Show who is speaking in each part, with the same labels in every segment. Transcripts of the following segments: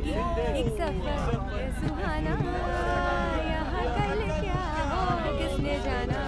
Speaker 1: जिंदगी एक सफर है सुहाना, यहाँ कल क्या हो किसने जाना।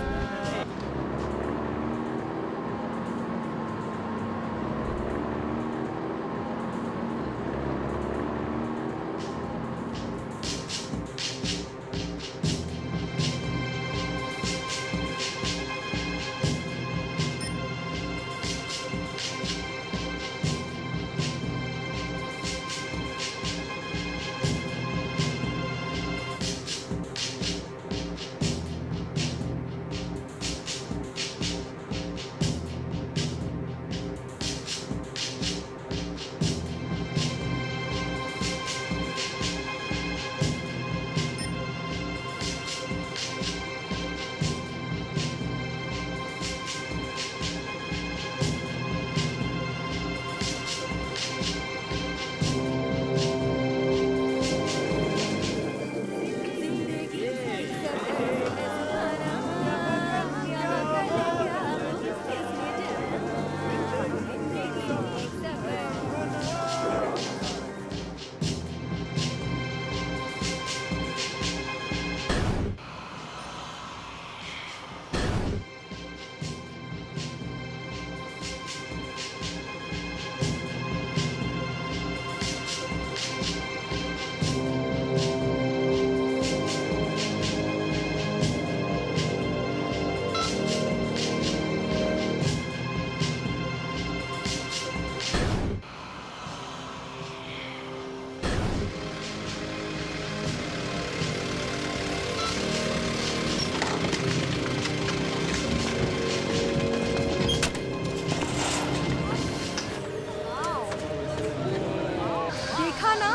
Speaker 1: देखा ना,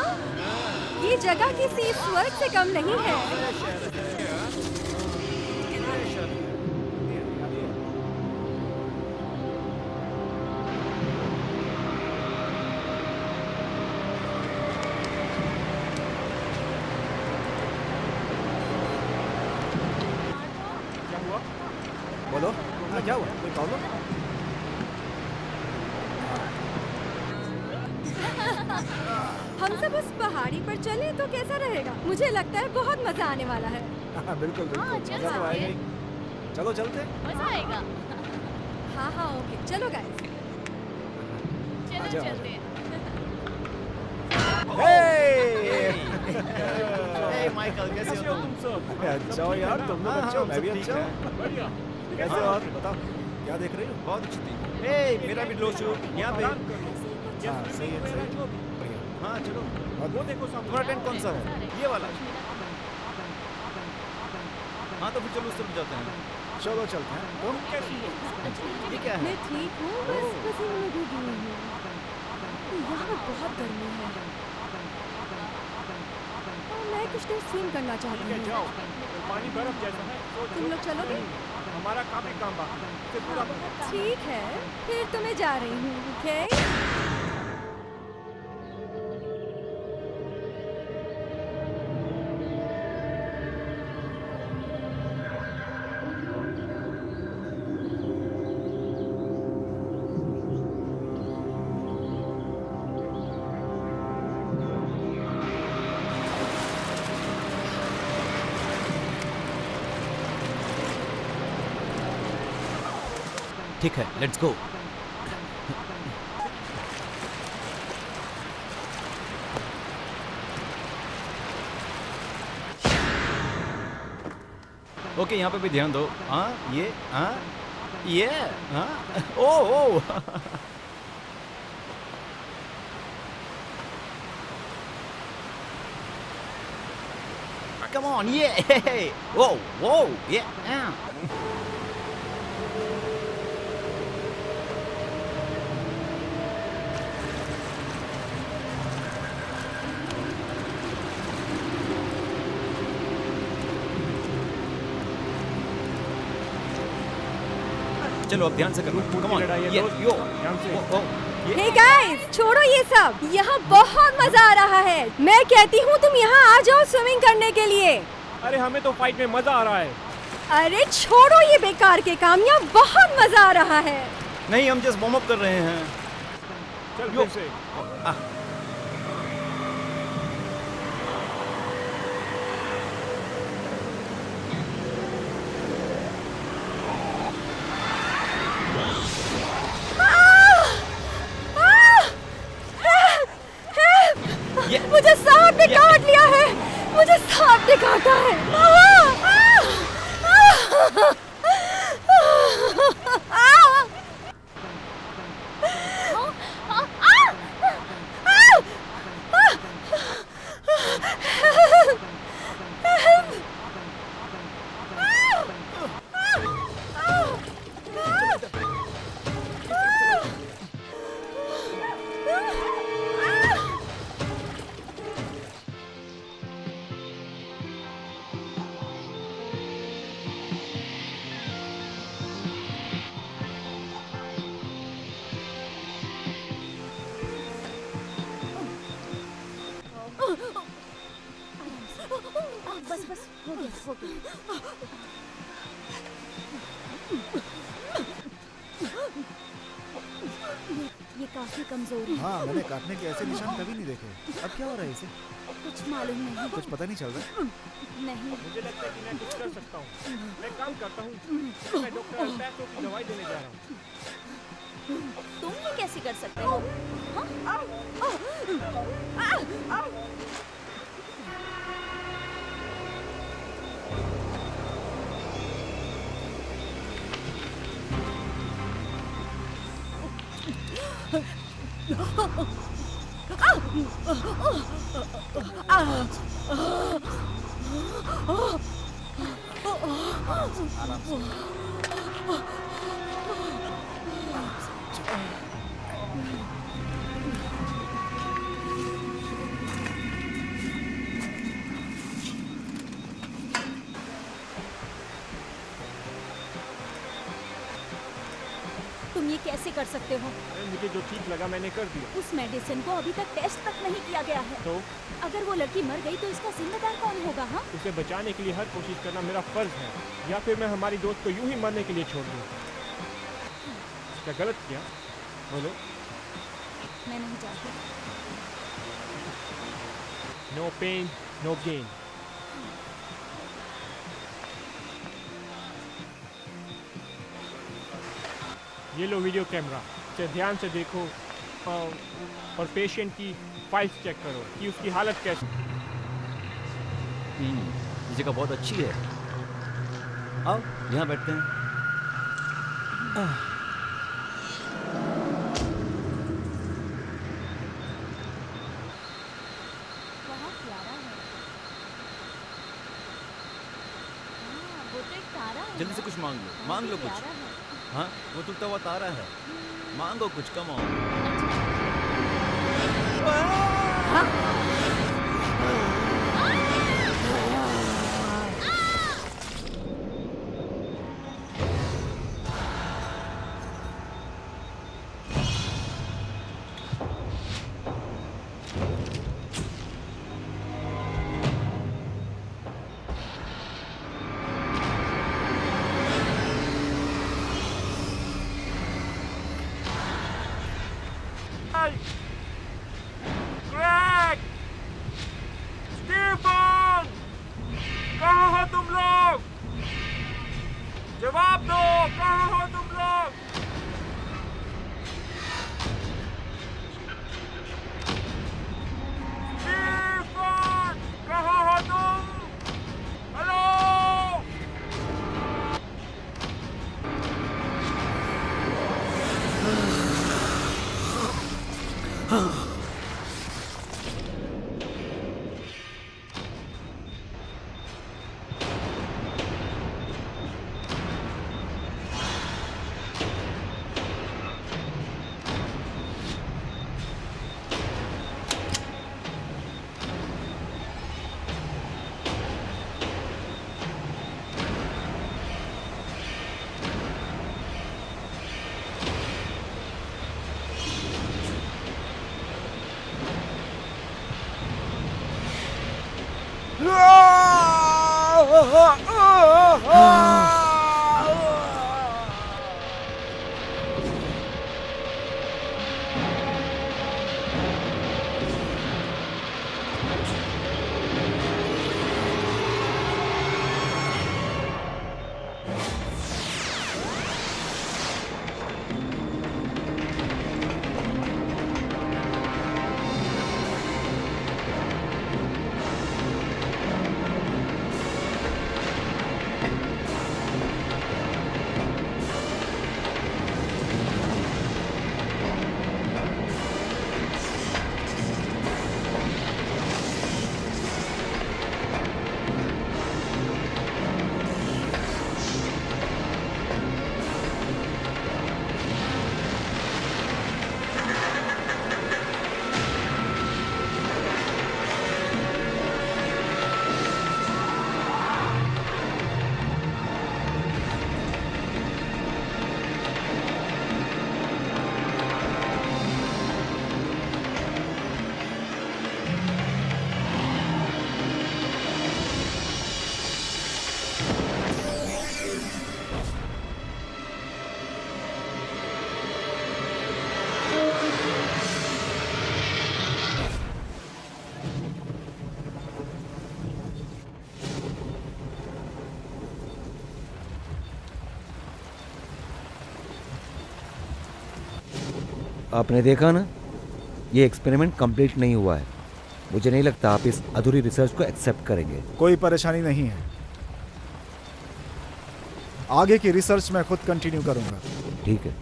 Speaker 1: ये जगह किसी स्वर्ग से कम नहीं है।
Speaker 2: बोलो, क्या हुआ? कोई प्रॉब्लम?
Speaker 1: हम सब उस पहाड़ी पर चले तो कैसा रहेगा? मुझे लगता है बहुत मजा आने वाला है।
Speaker 2: बिल्कुल बिल्कुल, मजा तो आएगा ही। चलो चलते।
Speaker 3: मजा आएगा।
Speaker 1: हाँ हाँ ओके, चलो गाइस।
Speaker 3: चलो चलते हैं।
Speaker 4: हे माइकल, कैसे हो तुम सब?
Speaker 2: अच्छा हो यार, तुम लोग अच्छे हो, मैं भी अच्छा हूँ।
Speaker 4: बढ़िया।
Speaker 2: कैसे हो आप? बताओ, क्या देख रही हो?
Speaker 4: बहुत अच्छी थी। हे मेरा भी लो शो यहाँ पे।
Speaker 2: हाँ, सही है, सही है। बढ़िया।
Speaker 4: हाँ चलो।
Speaker 2: और
Speaker 4: वो देखो सामने। तुम्हारा टेंट कौन सा है? ये वाला। हाँ तो फिर चलो उस तरफ जाते हैं।
Speaker 2: चलो चलते हैं। तुम
Speaker 4: कैसी हो? ये क्या है?
Speaker 1: मैं ठीक हूँ, बस पसीने में भीगी हुई हूँ। यहाँ पर बहुत गर्मी है और मैं कुछ देर स्विम करना चाहती
Speaker 5: ठीक है,
Speaker 1: हूँ।
Speaker 5: जाओ। पानी बर्फ जैसा है तो
Speaker 1: तुम लोग चलोगे?
Speaker 5: हमारा काफी काम बाकी है। इसे पूरा
Speaker 1: ठीक है, फिर तो मैं जा रही हूँ। ओके?
Speaker 4: ठीक है, लेट्स गो। ओके, यहाँ पे भी ध्यान दो। हाँ ये हाँ ओ come on, yeah, whoa, yeah. चलो अब ध्यान से करो। कम ऑन, ये यो
Speaker 1: हे गाइस, छोड़ो ये सब। यहाँ बहुत मजा आ रहा है। मैं कहती हूँ तुम यहाँ आ जाओ स्विमिंग करने के लिए।
Speaker 5: अरे हमें तो फाइट में मजा आ रहा है।
Speaker 1: अरे छोड़ो ये बेकार के काम, यहाँ बहुत मजा आ रहा है।
Speaker 4: नहीं, हम जस्ट वार्म अप कर रहे हैं।
Speaker 5: चल
Speaker 4: यो।
Speaker 5: फिर से।
Speaker 1: हो गया। ये काफी कमजोर है।
Speaker 2: हाँ, मैंने काटने के ऐसे निशान कभी नहीं देखे। अब क्या हो रहा है इसे?
Speaker 1: कुछ मालूम नहीं।
Speaker 2: कुछ पता नहीं चल रहा।
Speaker 1: नहीं।
Speaker 5: मुझे लगता है कि मैं कुछ कर सकता हूँ। मैं काम करता हूँ। मैं डॉक्टर अल्बैको की दवाई देने जा रहा हूँ।
Speaker 1: तुम ये कैसे कर सकते हो? तुम ये कैसे कर सकते हो?
Speaker 5: मुझे जो ठीक लगा मैंने कर दिया।
Speaker 1: उस मेडिसिन को अभी तक टेस्ट तक नहीं किया गया है।
Speaker 5: तो
Speaker 1: अगर वो लड़की मर गई तो इसका जिम्मेदार कौन होगा? हाँ,
Speaker 5: उसे बचाने के लिए हर कोशिश करना मेरा फर्ज है, या फिर मैं हमारी दोस्त को यूं ही मरने के लिए छोड़ दूं। क्या गलत किया? बोलो।
Speaker 1: मैं नहीं चाहती।
Speaker 5: No pain no gain. ये लो वीडियो कैमरा, इसे ध्यान से देखो और पेशेंट की फाइल्स चेक करो कि उसकी हालत कैसी।
Speaker 4: ये जगह बहुत अच्छी है। आओ यहाँ बैठते हैं।
Speaker 1: बहुत प्यारा है। हाँ, वो तो एक तारा है।
Speaker 4: जल्दी से कुछ मांग लो, मांग लो कुछ।
Speaker 1: प्यारा है।
Speaker 4: हाँ, वो टूटा हुआ तारा है। मांगो कुछ, कम ऑन।
Speaker 5: ग्रेग! स्टीफन! कहाँ हो तुम लोग? जवाब दो, कहाँ हो तुम लोग? स्टीफन! कहाँ हो तुम? हेलो!
Speaker 6: आपने देखा ना, ये एक्सपेरिमेंट कंप्लीट नहीं हुआ है। मुझे नहीं लगता आप इस अधूरी रिसर्च को एक्सेप्ट करेंगे।
Speaker 2: कोई परेशानी नहीं है, आगे की रिसर्च मैं खुद कंटिन्यू करूंगा।
Speaker 6: ठीक है।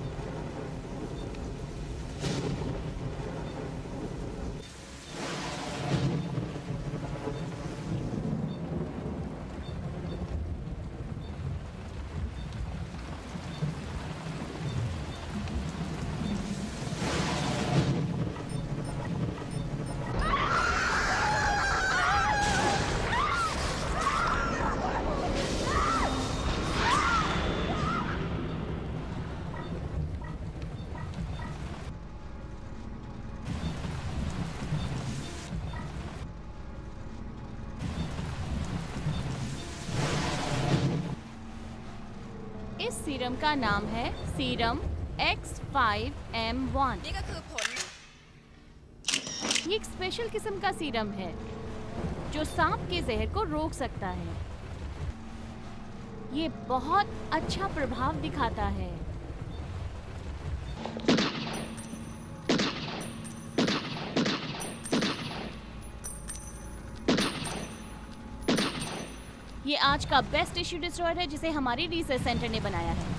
Speaker 3: इस सीरम का नाम है सीरम X5M1। ये एक स्पेशल किस्म का सीरम है जो सांप के जहर को रोक सकता है। ये बहुत अच्छा प्रभाव दिखाता है। ये आज का बेस्ट टिश्यू डिस्ट्रॉयर है जिसे हमारी रिसर्च सेंटर ने बनाया है।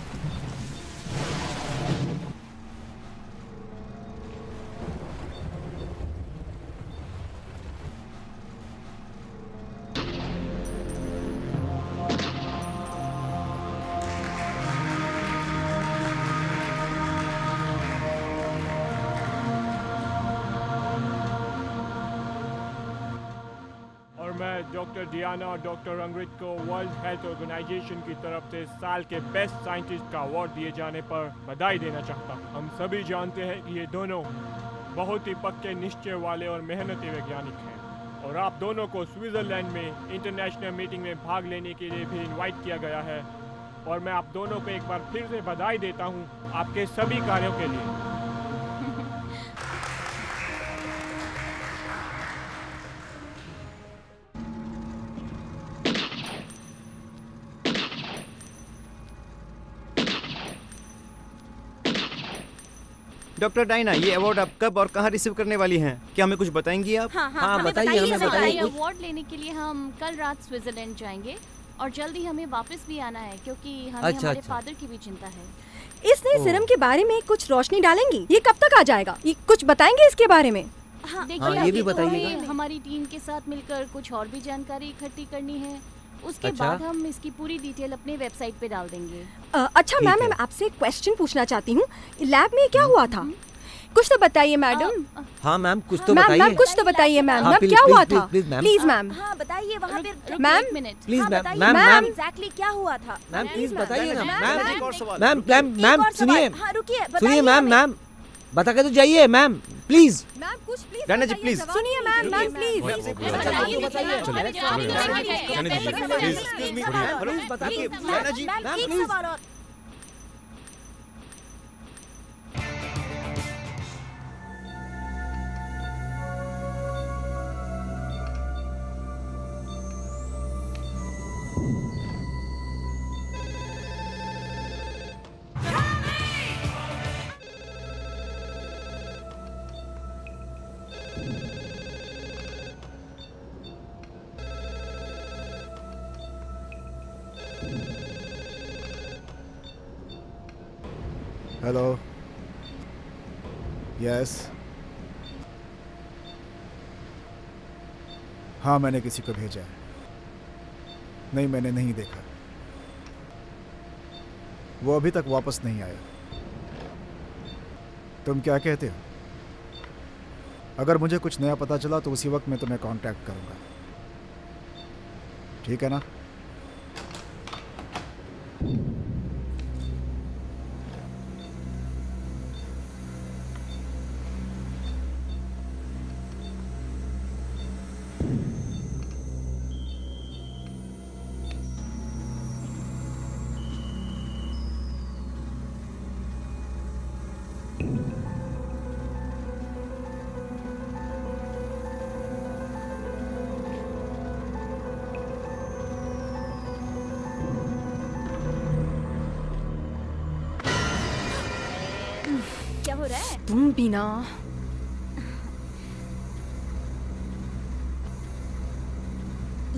Speaker 5: और मैं डॉक्टर डियाना और डॉक्टर अंग्रित को वर्ल्ड हेल्थ ऑर्गेनाइजेशन की तरफ से साल के बेस्ट साइंटिस्ट का अवार्ड दिए जाने पर बधाई देना चाहता हूँ। हम सभी जानते हैं कि ये दोनों बहुत ही पक्के निश्चय वाले और मेहनती वैज्ञानिक हैं, और आप दोनों को स्विट्जरलैंड में इंटरनेशनल मीटिंग में भाग लेने के लिए भी इनवाइट किया गया है। और मैं आप दोनों को एक बार फिर से बधाई देता हूँ आपके सभी कार्यों के लिए।
Speaker 4: डॉक्टर डायना, ये अवार्ड आप कब और कहाँ रिसीव करने वाली हैं? क्या हमें कुछ बताएंगी आप?
Speaker 1: हाँ
Speaker 6: हाँ, बताइए, हमें बताइए।
Speaker 3: अवार्ड लेने के लिए हम कल रात स्विट्जरलैंड जाएंगे और जल्दी हमें वापस भी आना है क्योंकि हमें
Speaker 6: अच्छा,
Speaker 3: हमारे
Speaker 6: अच्छा।
Speaker 3: फादर की भी चिंता है।
Speaker 1: इस नए सीरम के बारे में कुछ रोशनी डालेंगी? ये कब तक आ जाएगा? ये कुछ बताएंगे इसके बारे में?
Speaker 3: देखिए,
Speaker 6: हाँ, ये
Speaker 3: अभी
Speaker 6: भी
Speaker 3: तो
Speaker 6: बताइएगा।
Speaker 3: हमें हमारी टीम के साथ मिलकर कुछ और भी जानकारी इकट्ठी करनी है। उसके
Speaker 6: अच्छा।
Speaker 3: बाद हम इसकी पूरी डिटेल अपने वेबसाइट पे डाल देंगे।
Speaker 1: अच्छा
Speaker 6: ठीक
Speaker 1: मैम,
Speaker 6: है।
Speaker 1: मैं आपसे एक क्वेश्चन पूछना चाहती हूँ। लैब में क्या हुआ था? कुछ तो बताइए मैडम।
Speaker 6: हाँ मैम, कुछ तो
Speaker 1: मैम
Speaker 6: बताइए।
Speaker 1: मैम कुछ तो बताइए मैम।
Speaker 6: हाँ,
Speaker 1: मैम
Speaker 6: प्लीज,
Speaker 1: क्या हुआ
Speaker 6: प्लीज,
Speaker 1: था?
Speaker 6: Please, ma'am.
Speaker 1: Please ma'am.
Speaker 7: हाँ बताइए वहाँ पे
Speaker 1: मैम?
Speaker 3: एक मिनट।
Speaker 6: प्लीज
Speaker 7: हाँ,
Speaker 6: मैम,
Speaker 7: बताइए,
Speaker 6: मैम,
Speaker 1: मैम।
Speaker 6: मैम,
Speaker 7: एग्जैक्टली क्या हुआ था?
Speaker 6: मैम, प्लीज बताइए ना।
Speaker 3: मैम,
Speaker 6: मैम,
Speaker 3: मैम,
Speaker 2: एक और सवाल।
Speaker 6: मैम, मैम,
Speaker 7: एक
Speaker 6: मैम,
Speaker 7: और सवाल।
Speaker 6: सुनिए,
Speaker 7: हाँ रुकिए,
Speaker 6: सुनिए
Speaker 7: बताइए
Speaker 6: मैम,
Speaker 7: हमें।
Speaker 6: मैम, बता के तो जाइए मैम, प्लीज।
Speaker 1: मैम कुछ प्लीज
Speaker 4: डायना जी,
Speaker 1: बताइए,
Speaker 4: प्लीज।
Speaker 1: जवाब सुनिए मैम, मैम प्लीज।
Speaker 3: बताइए, बताइए।
Speaker 4: चलो,
Speaker 3: जवाब
Speaker 4: चलो,
Speaker 3: दीजिए।
Speaker 4: जाने दीजिए,
Speaker 3: एक
Speaker 4: प्लीज।
Speaker 3: सवाल।
Speaker 7: एक
Speaker 3: एक
Speaker 7: सवाल।
Speaker 3: सवाल।
Speaker 6: प्लीज बताइए।
Speaker 3: Please,
Speaker 6: Diana ji,
Speaker 7: ma'am,
Speaker 6: ma'am,
Speaker 7: एक
Speaker 6: प्लीज।
Speaker 7: सवाल और।
Speaker 2: Hello, yes. हाँ, मैंने किसी को भेजा है। नहीं, मैंने नहीं देखा। वो अभी तक वापस नहीं आया। तुम क्या कहते हो? अगर मुझे कुछ नया पता चला तो उसी वक्त मैं तुम्हें कांटेक्ट करूंगा, ठीक है ना?
Speaker 7: रहा है?
Speaker 1: तुम भी ना।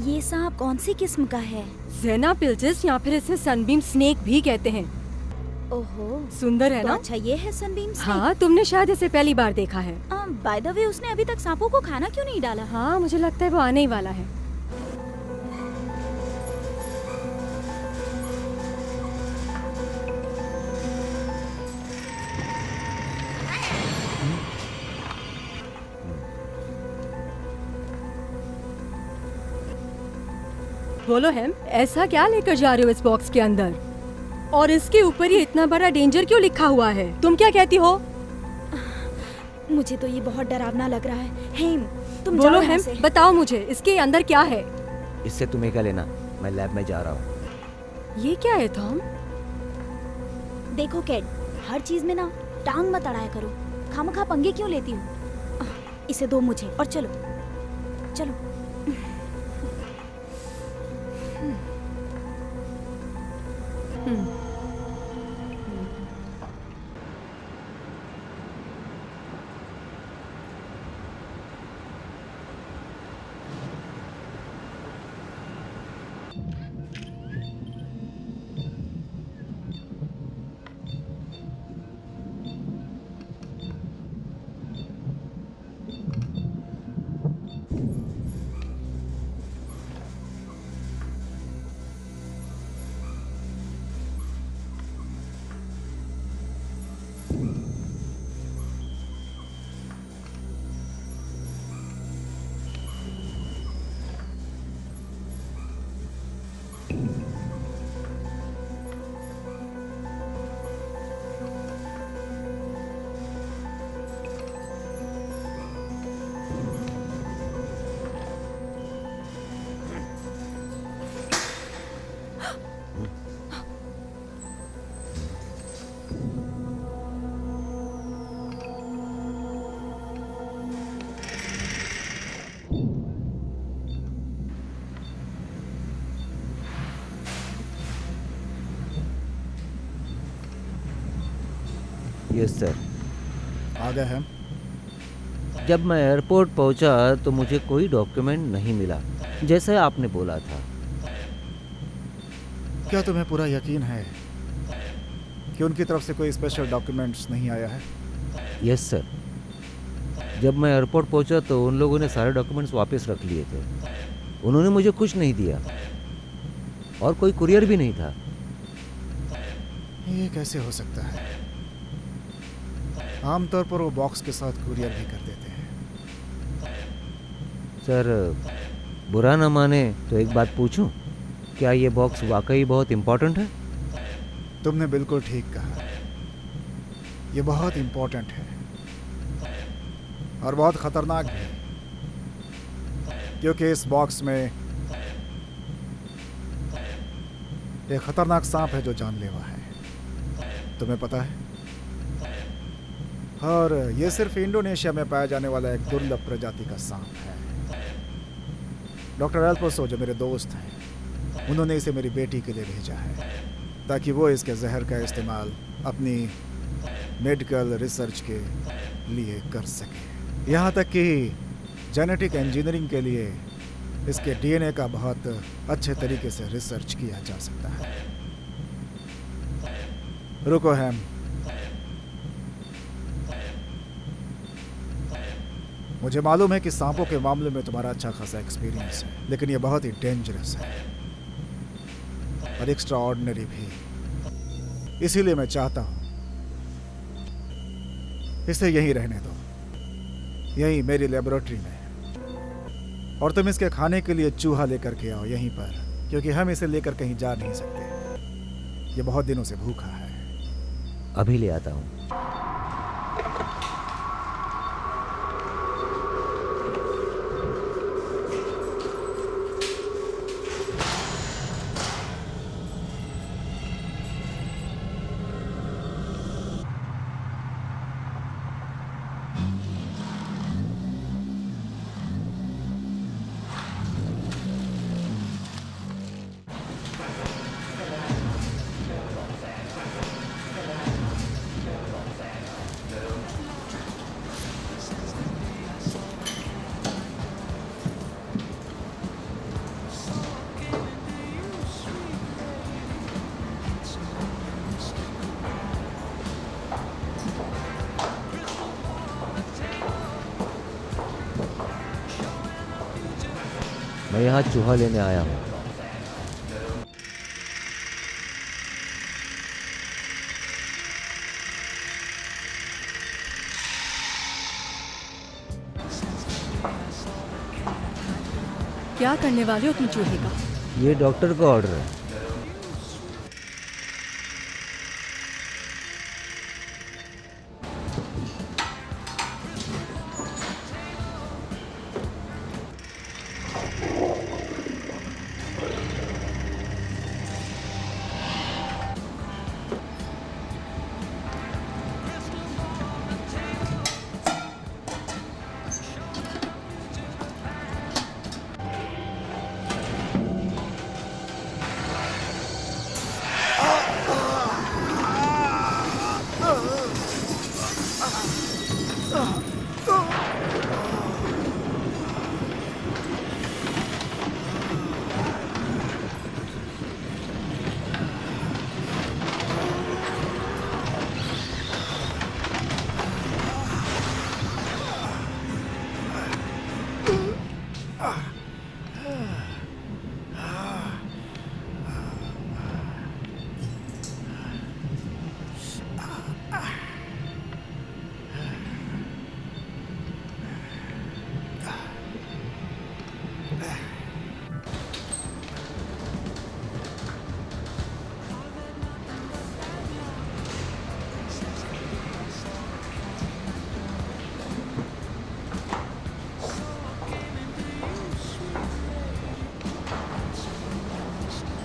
Speaker 7: ये सांप कौन सी किस्म का है?
Speaker 1: जेना पिल्टिस या फिर इसे सनबीम स्नेक भी कहते हैं।
Speaker 7: ओहो,
Speaker 1: सुंदर है
Speaker 7: तो
Speaker 1: ना?
Speaker 7: अच्छा ये है सनबीम स्नेक।
Speaker 1: हाँ, तुमने शायद इसे पहली बार देखा है।
Speaker 7: बाय द वे उसने अभी तक सांपों को खाना क्यों नहीं डाला?
Speaker 1: हाँ, मुझे लगता है वो आने ही वाला है। बोलो हेम, ऐसा क्या लेकर जा रहे हो इस बॉक्स के अंदर? और इसके ऊपर ये इतना बड़ा डेंजर क्यों लिखा हुआ है? तुम क्या कहती हो?
Speaker 7: मुझे तो ये बहुत डरावना लग रहा है। हेम, तुम
Speaker 1: बोलो
Speaker 7: जाओ यहाँ
Speaker 1: हेम,
Speaker 7: से।
Speaker 1: बताओ मुझे इसके अंदर क्या है?
Speaker 6: इससे तुम्हें क्या लेना? मैं लैब में जा रहा हूँ।
Speaker 1: ये क्या है थॉम?
Speaker 7: देखो कैड, हर चीज में ना टांग मत अड़ाया करो। खामखा पंगे क्यों लेती हो? इसे दो मुझे और चलो चलो।
Speaker 6: Yes sir.
Speaker 2: आ गए हम।
Speaker 6: जब मैं एयरपोर्ट पहुंचा तो मुझे कोई डॉक्यूमेंट नहीं मिला, जैसे आपने बोला था।
Speaker 2: क्या तुम्हें पूरा यकीन है कि उनकी तरफ से कोई स्पेशल डॉक्यूमेंट्स नहीं आया है?
Speaker 6: Yes sir. जब मैं एयरपोर्ट पहुंचा तो उन लोगों ने सारे डॉक्यूमेंट्स वापस रख लिए थे। उन्होंने मुझे कुछ नहीं दिया और कोई कुरियर भी नहीं था।
Speaker 2: ये कैसे हो सकता है? आमतौर पर वो बॉक्स के साथ कुरियर भी कर देते हैं।
Speaker 6: सर, बुरा ना माने तो एक बात पूछूं? क्या ये बॉक्स वाकई बहुत इम्पोर्टेंट है?
Speaker 2: तुमने बिल्कुल ठीक कहा। ये बहुत इम्पोर्टेंट है और बहुत खतरनाक भी, क्योंकि इस बॉक्स में एक खतरनाक सांप है जो जानलेवा है। तुम्हें पता है? और ये सिर्फ इंडोनेशिया में पाया जाने वाला एक दुर्लभ प्रजाति का सांप है। डॉक्टर एल्पोसो, जो मेरे दोस्त हैं, उन्होंने इसे मेरी बेटी के लिए भेजा है ताकि वो इसके जहर का इस्तेमाल अपनी मेडिकल रिसर्च के लिए कर सके। यहाँ तक कि जेनेटिक इंजीनियरिंग के लिए इसके डीएनए का बहुत अच्छे तरीके से रिसर्च किया जा सकता है। रुको हैम, मुझे मालूम है कि सांपों के मामले में तुम्हारा अच्छा खासा एक्सपीरियंस है, लेकिन ये बहुत ही डेंजरस है और एक्स्ट्रा ऑर्डिनरी भी। इसीलिए मैं चाहता हूं इसे यहीं रहने दो, यहीं मेरी लेबोरेटरी में। और तुम इसके खाने के लिए चूहा लेकर के आओ यहीं पर, क्योंकि हम इसे लेकर कहीं जा नहीं सकते। ये बहुत दिनों से भूखा है।
Speaker 6: अभी ले आता हूँ। मैं यहाँ चूहा लेने आया हूँ।
Speaker 1: क्या करने वाले हो तुम चूहे का?
Speaker 6: ये डॉक्टर का ऑर्डर है।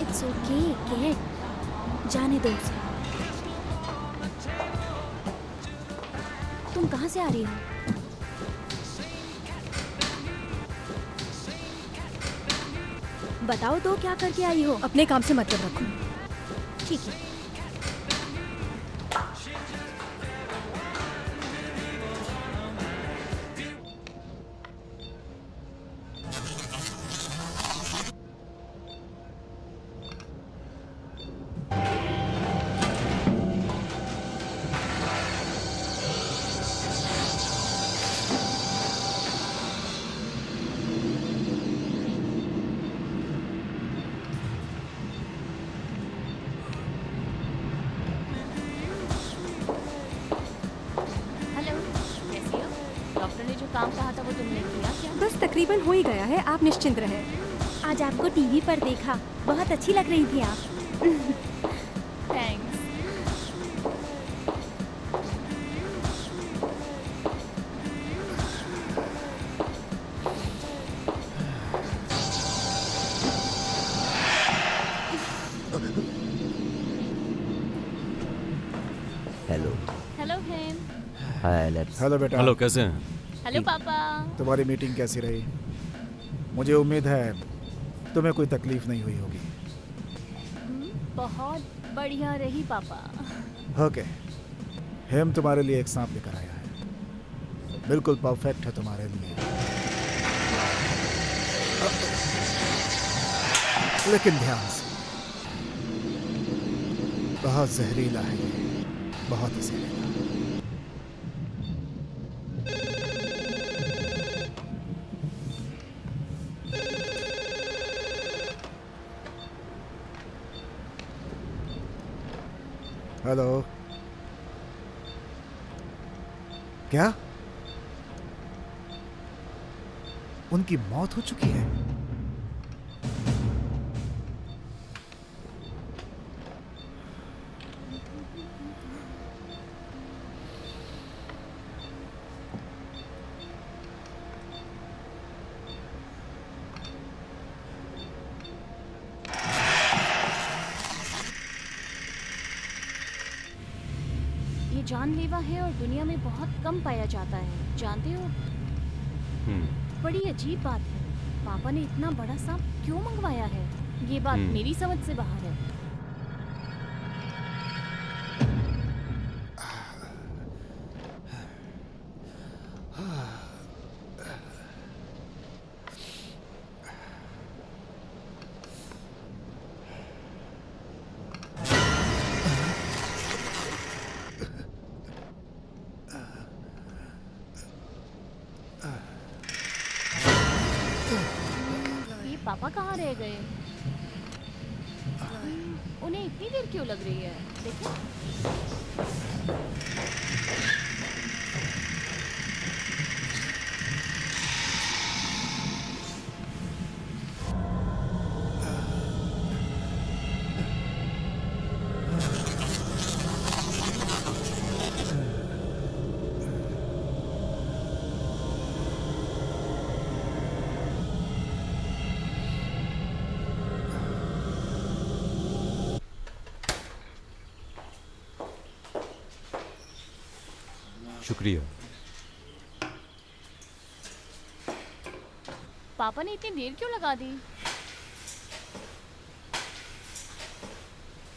Speaker 7: इट्स ओके कैट, जाने दो उसे। तुम कहाँ से आ रही हो? बताओ तो क्या करके आई हो?
Speaker 1: अपने काम से मतलब रखो।
Speaker 7: ठीक है।
Speaker 3: हेलो, कैसी हो? डॉक्टर ने जो काम कहा था वो तुमने किया क्या?
Speaker 1: बस तकरीबन हो ही गया है, आप निश्चिंत रहे।
Speaker 7: आज आपको टीवी पर देखा, बहुत अच्छी लग रही थी आप।
Speaker 3: थैंक्स।
Speaker 6: हेलो।
Speaker 3: हेलो हेम।
Speaker 6: हाय एलेक्स।
Speaker 2: हेलो बेटा।
Speaker 4: हेलो, कैसे हैं?
Speaker 3: हेलो पापा।
Speaker 2: तुम्हारी मीटिंग कैसी रही? मुझे उम्मीद है तुम्हें कोई तकलीफ नहीं हुई होगी।
Speaker 3: बहुत बढ़िया रही पापा।
Speaker 2: ओके, हेम तुम्हारे लिए एक सांप लेकर आया है, बिल्कुल परफेक्ट है तुम्हारे लिए। लेकिन ध्यान से, बहुत जहरीला है ये, बहुत ही जहरीला। हेलो, क्या उनकी मौत हो चुकी है?
Speaker 3: ये जानलेवा है और दुनिया में बहुत कम पाया जाता है, जानते हो? बड़ी अजीब बात है, पापा ने इतना बड़ा सांप क्यों मंगवाया है? ये बात मेरी समझ से बाहर है। ये पापा कहाँ रह गए? उन्हें इतनी देर क्यों लग रही है? देखो।
Speaker 4: शुक्रिया।
Speaker 3: पापा ने इतनी देर क्यों लगा दी?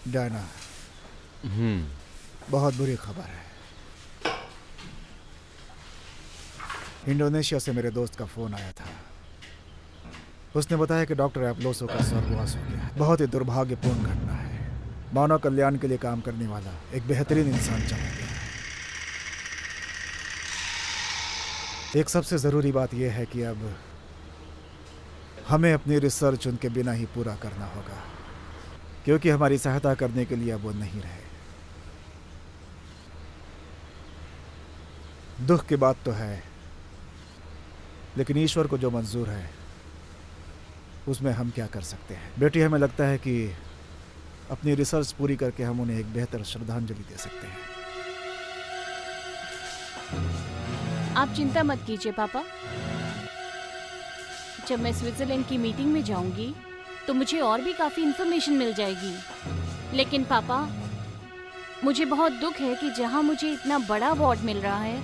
Speaker 2: डायना, बहुत बुरी खबर है। इंडोनेशिया से मेरे दोस्त का फोन आया था। उसने बताया कि डॉक्टर एप्लोसो का स्वर्गवास हो गया। बहुत ही दुर्भाग्यपूर्ण घटना है। मानव कल्याण के लिए काम करने वाला एक बेहतरीन इंसान चला गया। एक सबसे ज़रूरी बात यह है कि अब हमें अपनी रिसर्च उनके बिना ही पूरा करना होगा, क्योंकि हमारी सहायता करने के लिए अब वो नहीं रहे। दुख की बात तो है, लेकिन ईश्वर को जो मंजूर है उसमें हम क्या कर सकते हैं। बेटी, हमें लगता है कि अपनी रिसर्च पूरी करके हम उन्हें एक बेहतर श्रद्धांजलि दे सकते हैं।
Speaker 3: आप चिंता मत कीजिए पापा। जब मैं स्विट्जरलैंड की मीटिंग में जाऊंगी तो मुझे और भी काफ़ी इन्फॉर्मेशन मिल जाएगी। लेकिन पापा, मुझे बहुत दुख है कि जहां मुझे इतना बड़ा अवार्ड मिल रहा है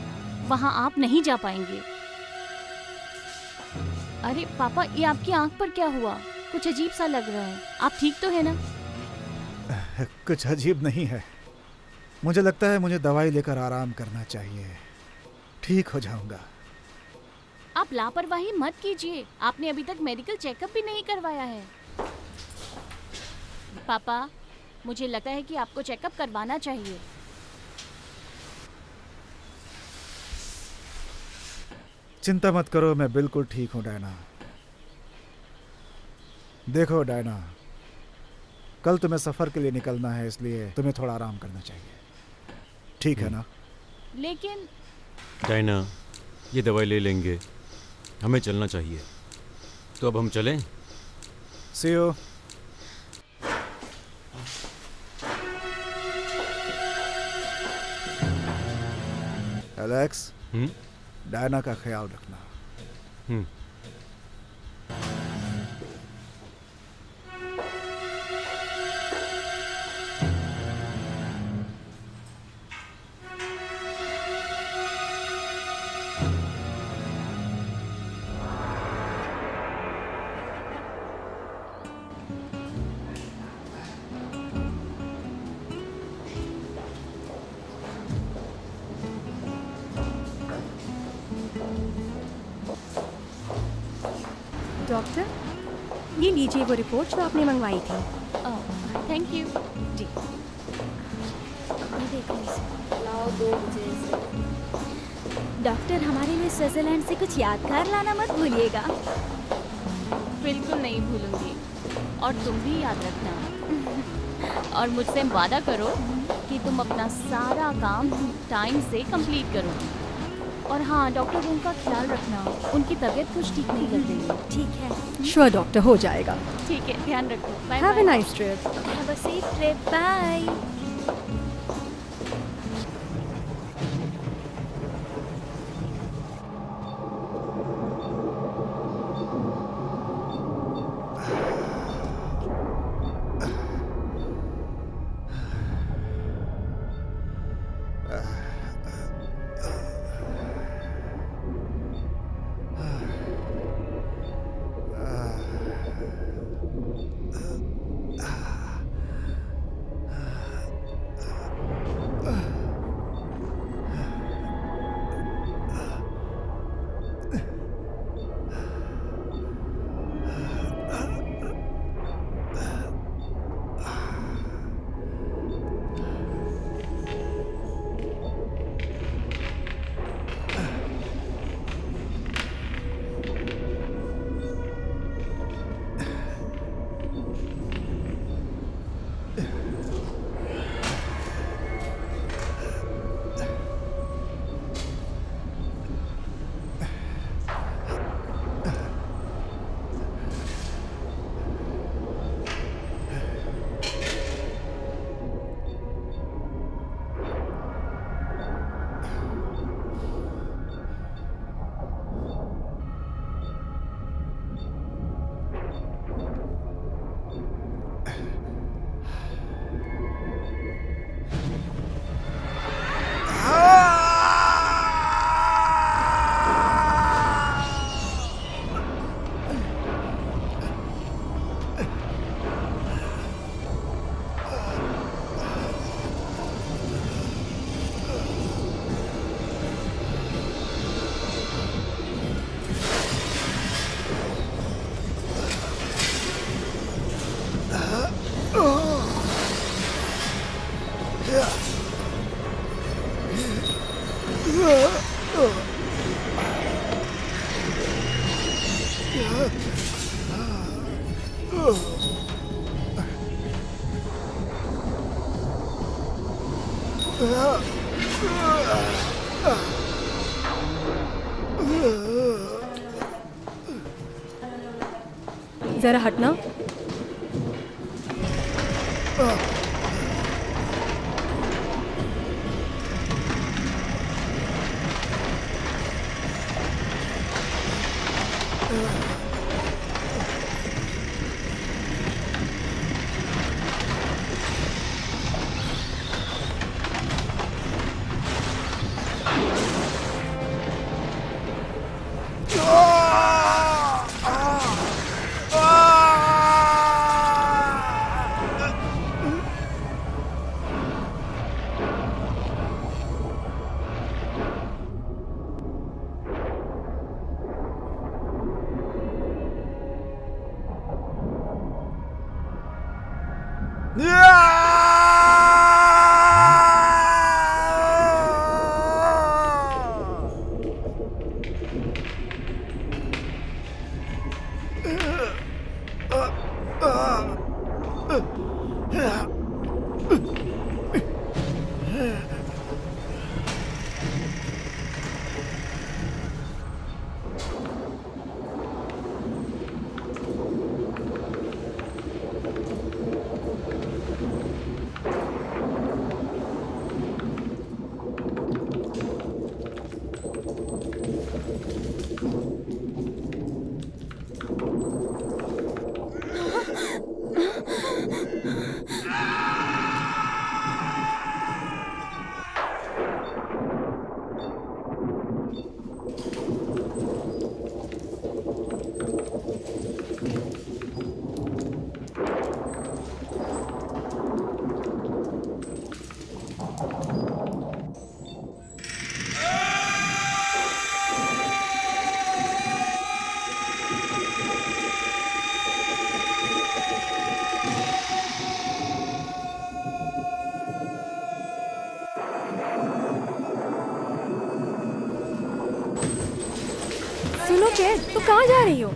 Speaker 3: वहां आप नहीं जा पाएंगे। अरे पापा, ये आपकी आंख पर क्या हुआ? कुछ अजीब सा लग रहा है। आप ठीक तो है ना?
Speaker 2: कुछ अजीब नहीं है। मुझे लगता है मुझे दवाई लेकर आराम करना चाहिए। ठीक हो जाऊंगा।
Speaker 3: आप लापरवाही मत कीजिए। आपने अभी तक मेडिकल चेकअप भी नहीं करवाया है। पापा, मुझे लगता है कि आपको चेकअप करवाना चाहिए।
Speaker 2: चिंता मत करो, मैं बिल्कुल ठीक हूँ डायना। देखो डायना, कल तुम्हें सफ़र के लिए निकलना है, इसलिए तुम्हें थोड़ा आराम करना चाहिए। ठीक है ना?
Speaker 3: लेकिन
Speaker 4: डायना, ये दवाई ले लेंगे, हमें चलना चाहिए। तो अब हम चलें?
Speaker 2: See you. एलेक्स, डायना का ख्याल रखना।
Speaker 1: डॉक्टर, ये लीजिए वो रिपोर्ट जो आपने मंगवाई थी।
Speaker 3: Thank you.
Speaker 1: जी।
Speaker 7: ये देखो इसे। डॉक्टर, हमारे लिए स्विट्जरलैंड से कुछ यादगार लाना मत भूलिएगा।
Speaker 3: बिल्कुल नहीं भूलूंगी। और तुम भी याद रखना। और मुझसे वादा करो कि तुम अपना सारा काम टाइम से कंप्लीट करो। और हाँ, डॉक्टर रूम का ख्याल रखना। उनकी तबीयत कुछ ठीक नहीं लग रही है।
Speaker 7: ठीक है।
Speaker 1: श्योर डॉक्टर, हो जाएगा।
Speaker 3: ठीक है, ध्यान रखो। Bye
Speaker 1: have a
Speaker 3: bye.
Speaker 1: Nice trip.
Speaker 7: Have a safe trip. Bye.
Speaker 1: जरा हटना। सुनो कैट, तो कहाँ जा रही हो?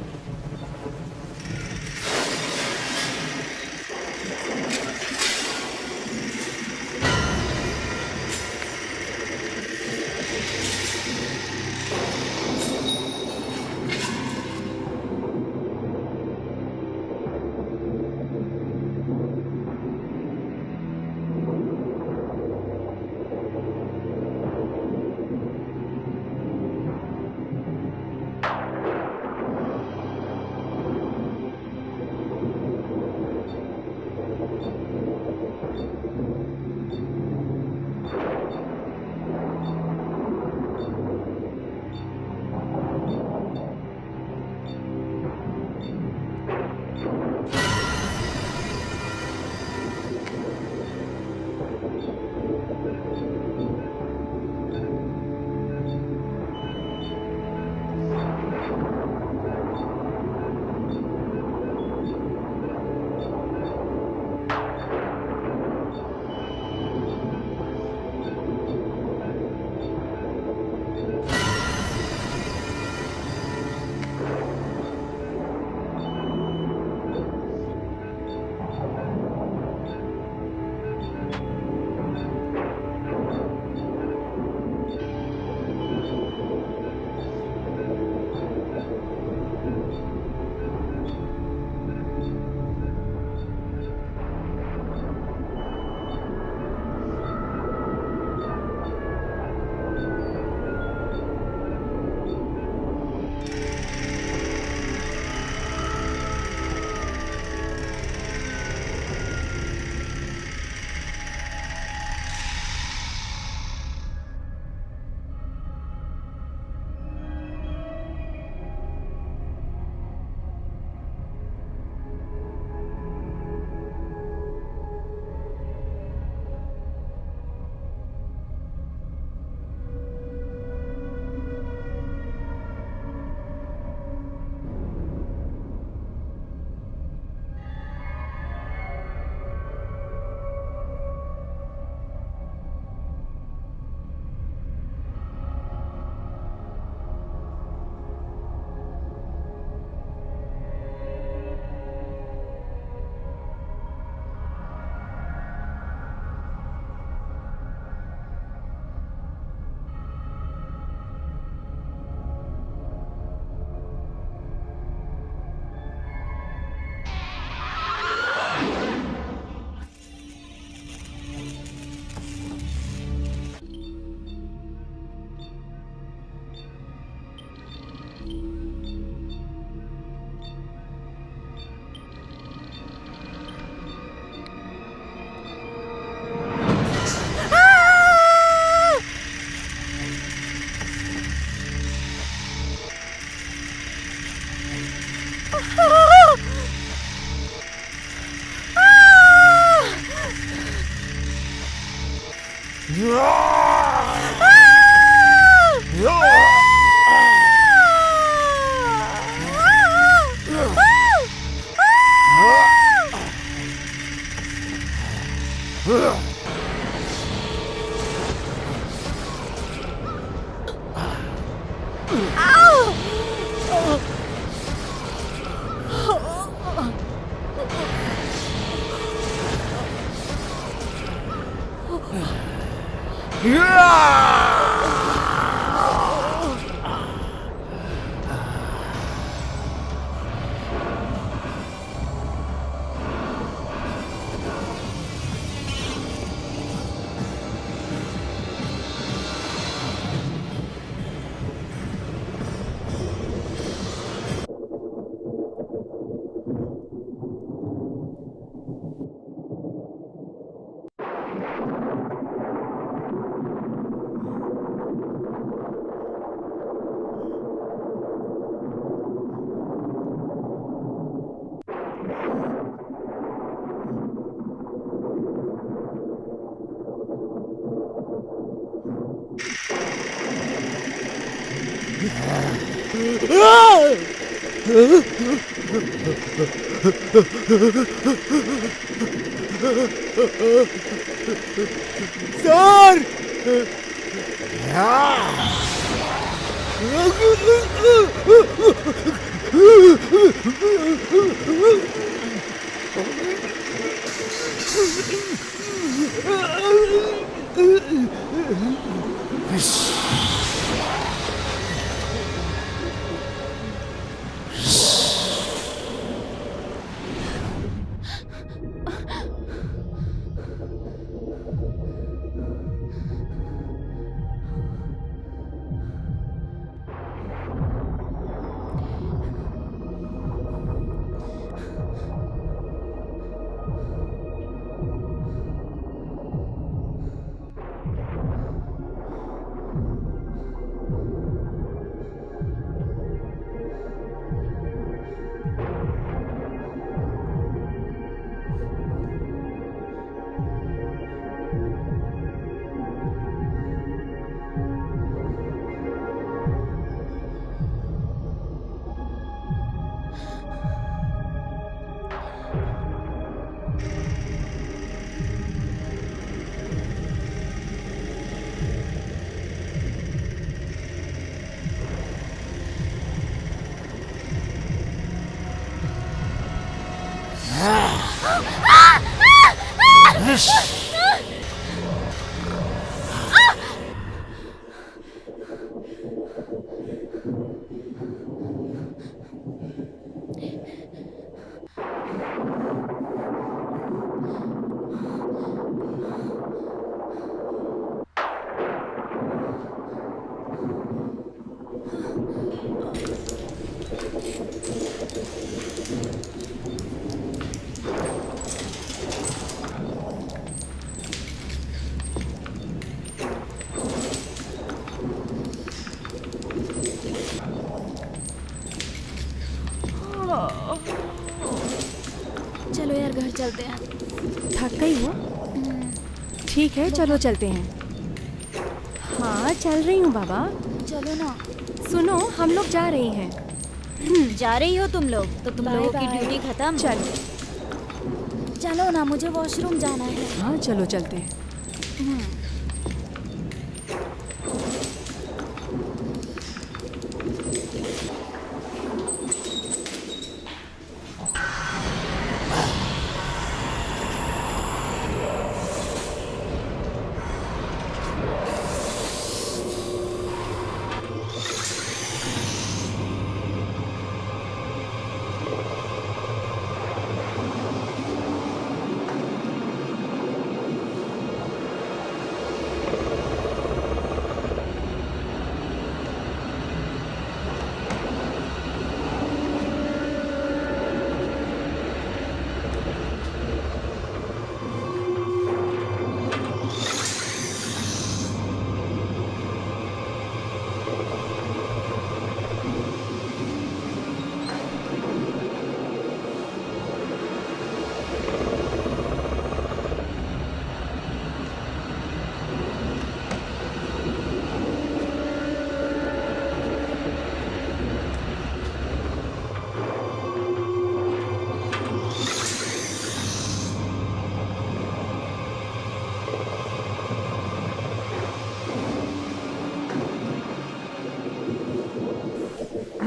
Speaker 2: सर!
Speaker 7: चलो यार घर चलते हैं।
Speaker 1: थक गई हो? ठीक है चलो चलते हैं। हाँ चल रही हूँ बाबा।
Speaker 7: चलो ना।
Speaker 1: सुनो हम लोग जा रहे हैं।
Speaker 7: जा रही हो तुम लोग तो तुम
Speaker 1: बाय
Speaker 7: लोगों की
Speaker 1: बाय।
Speaker 7: ड्यूटी खत्म।
Speaker 1: चलो।
Speaker 7: चलो ना, मुझे वॉशरूम जाना है।
Speaker 1: हाँ चलो चलते हैं।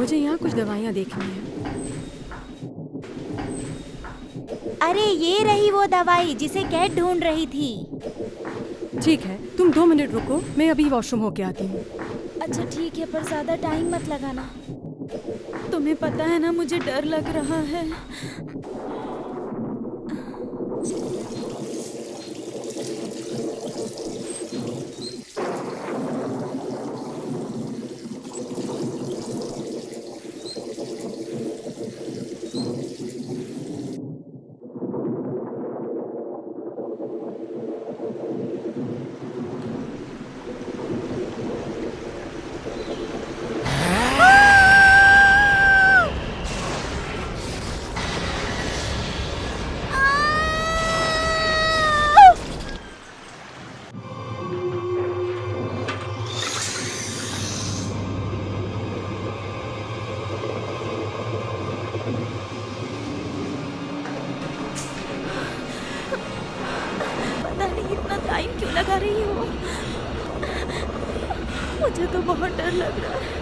Speaker 1: मुझे यहाँ कुछ दवाइयाँ देखनी है।
Speaker 7: अरे ये रही वो दवाई जिसे कैट ढूंढ रही थी।
Speaker 1: ठीक है, तुम 2 मिनट रुको, मैं अभी वॉशरूम होके आती हूँ।
Speaker 7: अच्छा ठीक है, पर ज्यादा टाइम मत लगाना। तुम्हें पता है ना, मुझे डर लग रहा है। पता नहीं इतना टाइम क्यों लगा रही हो। मुझे तो बहुत डर लग रहा है।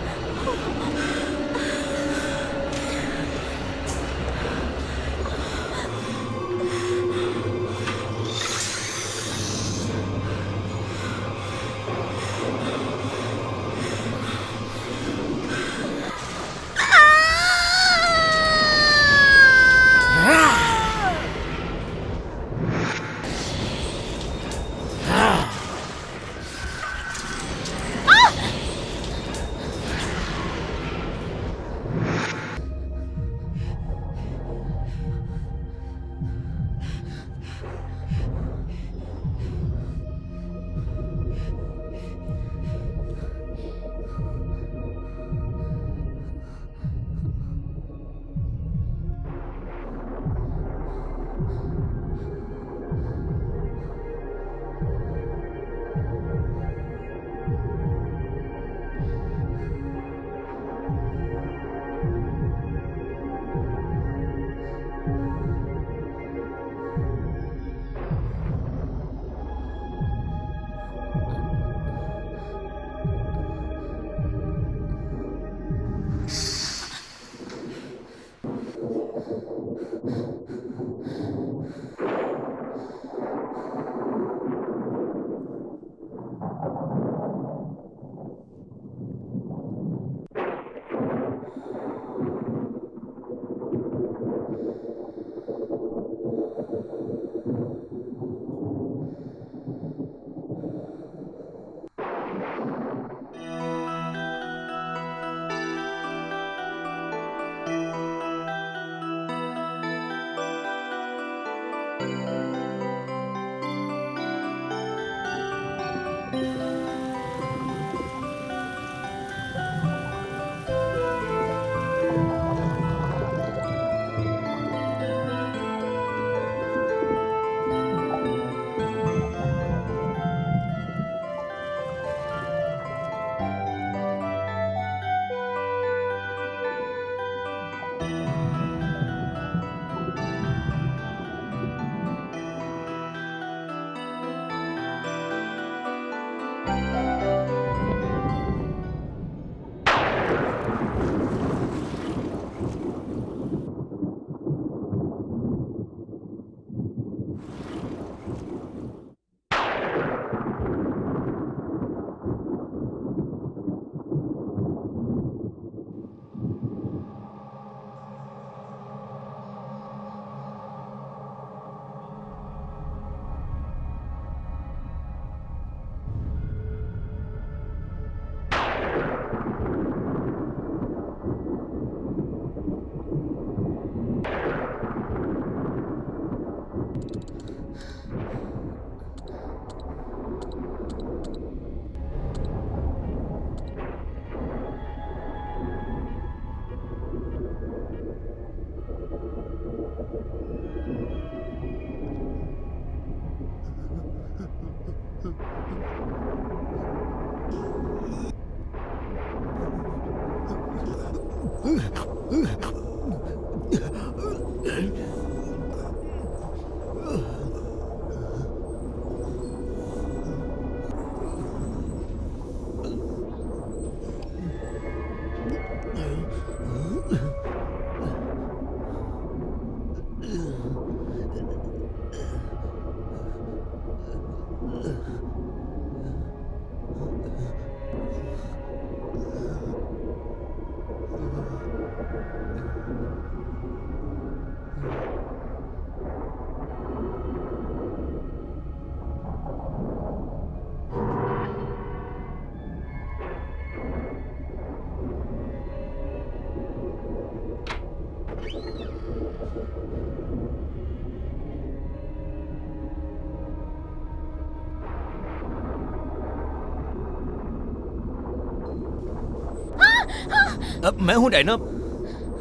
Speaker 4: अब मैं हूँ डायना।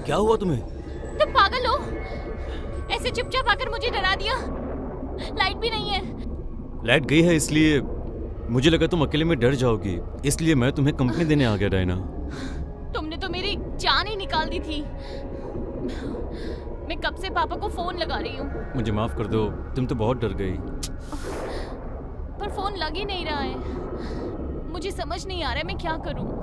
Speaker 4: क्या हुआ तुम्हें?
Speaker 3: तुम पागल हो? ऐसे चुपचाप आकर मुझे डरा दिया। लाइट भी नहीं है।
Speaker 4: लाइट गई है इसलिए मुझे लगा तुम अकेले में डर जाओगी, इसलिए मैं तुम्हें कंपनी देने आ गया डायना।
Speaker 3: तुमने तो मेरी जान ही निकाल दी थी। मैं कब से पापा को फोन लगा रही हूँ।
Speaker 4: मुझे माफ कर दो, तुम तो बहुत डर गई।
Speaker 3: पर फोन लग ही नहीं रहा है। मुझे समझ नहीं आ रहा है मैं क्या करूँ।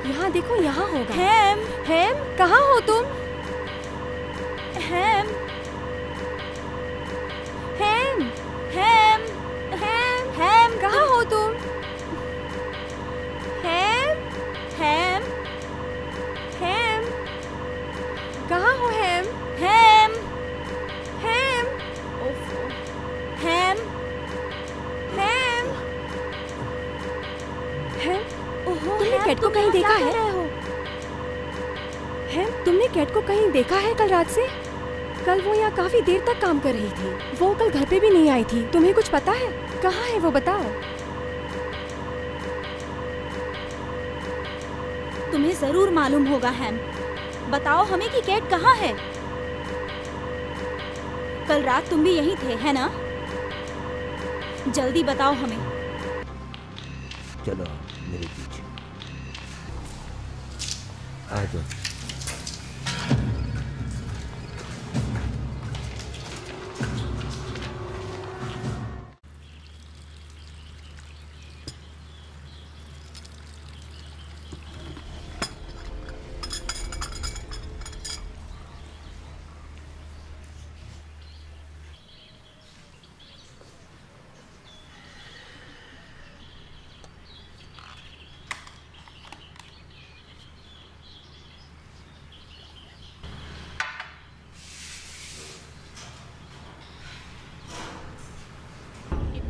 Speaker 1: यहाँ देखो, यहाँ होगा। हैम, हैम, कहाँ हो तुम? हैम, हैम, हैम, हैम, हैम, कहाँ हो तुम? हैम, हैम, हैम, कहाँ हो हैम? हैम, हैम, ओफो, हैम, हैम, हैम, तुमने कैट को कहीं देखा है? तुमने कैट को कहीं देखा है कल रात से? कल वो यहाँ काफी देर तक काम कर रही थी। वो कल घर पे भी नहीं आई थी। तुम्हें कुछ पता है? कहाँ है वो, बताओ।
Speaker 7: तुम्हें जरूर मालूम होगा हैम। बताओ हमें कि कैट कहाँ है। कल रात तुम भी यहीं थे, है ना? जल्दी बताओ हमें।
Speaker 6: चलो मेरे पीछे आ जाओ।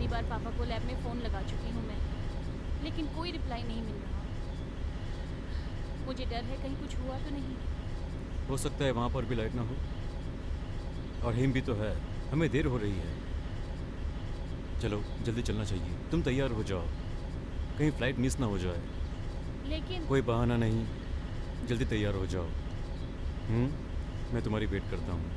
Speaker 3: बार पापा को लैब में फोन लगा चुकी हूँ मैं, लेकिन कोई रिप्लाई नहीं मिल रहा। मुझे डर है कहीं कुछ हुआ तो नहीं।
Speaker 4: हो सकता है वहाँ पर भी लाइट ना हो, और हिम भी तो है। हमें देर हो रही है। चलो जल्दी चलना चाहिए। तुम तैयार हो जाओ, कहीं फ्लाइट मिस ना हो जाए।
Speaker 3: लेकिन
Speaker 4: कोई बहाना नहीं, जल्दी तैयार हो जाओ। मैं तुम्हारी वेट करता हूँ।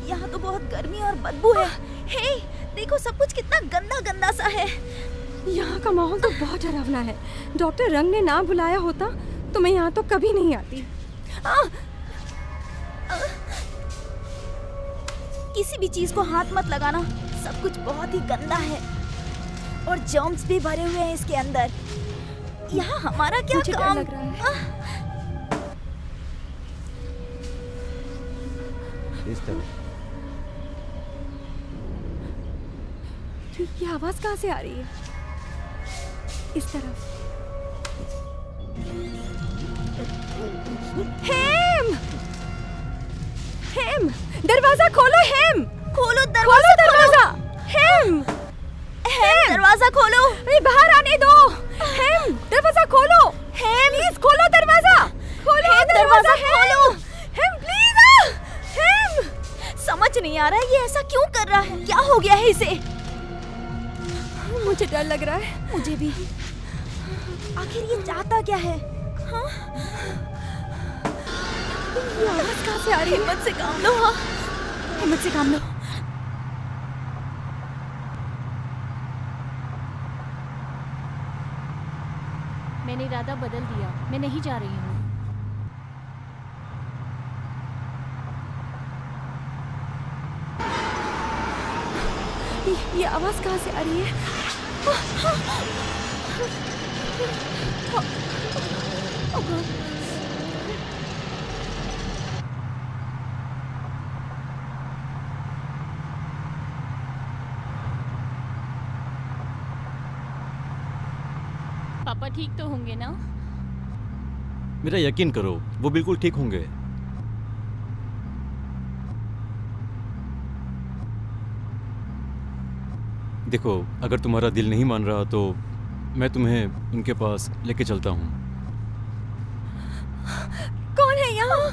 Speaker 7: यहाँ तो बहुत गर्मी और बदबू है। हे, देखो सब कुछ कितना गंदा गंदा सा है।
Speaker 1: यहाँ का माहौल तो बहुत डरावना है। डॉक्टर रंग ने ना बुलाया होता तो मैं यहाँ तो कभी नहीं आती।
Speaker 7: किसी भी चीज को हाथ मत लगाना, सब कुछ बहुत ही गंदा है और जर्म्स भी भरे हुए हैं इसके अंदर। यहाँ हमारा क्या
Speaker 1: मुझे
Speaker 7: काम?
Speaker 1: डर लग रहा है।
Speaker 6: इस तरह
Speaker 1: ये आवाज कहाँ से आ रही है? इस तरफ। हेम! हेम! दरवाजा खोलो हेम!
Speaker 7: खोलो
Speaker 1: खोलो दरवाजा! हेम!
Speaker 7: हेम, दरवाजा खोलो।
Speaker 1: अरे बाहर आने दो। हेम! दरवाजा खोलो। हेम! प्लीज खोलो दरवाजा। खोलो दरवाजा खोलो। हेम प्लीज! हेम!
Speaker 7: समझ नहीं आ रहा है ये ऐसा क्यों कर रहा है। क्या हो गया है इसे?
Speaker 1: मुझे डर लग रहा है।
Speaker 7: मुझे भी। आखिर ये चाहता क्या है? हाँ?
Speaker 1: ये आवाज कहाँ से आ रही है?
Speaker 7: हिम्मत से काम लो। हाँ, हिम्मत से काम लो।
Speaker 3: मैंने इरादा बदल दिया, मैं नहीं जा रही हूँ।
Speaker 1: ये आवाज कहाँ से आ रही है?
Speaker 3: पापा ठीक तो होंगे ना?
Speaker 4: मेरा यकीन करो, वो बिल्कुल ठीक होंगे। देखो, अगर तुम्हारा दिल नहीं मान रहा तो मैं तुम्हें उनके पास लेके चलता हूँ।
Speaker 1: कौन है यहाँ?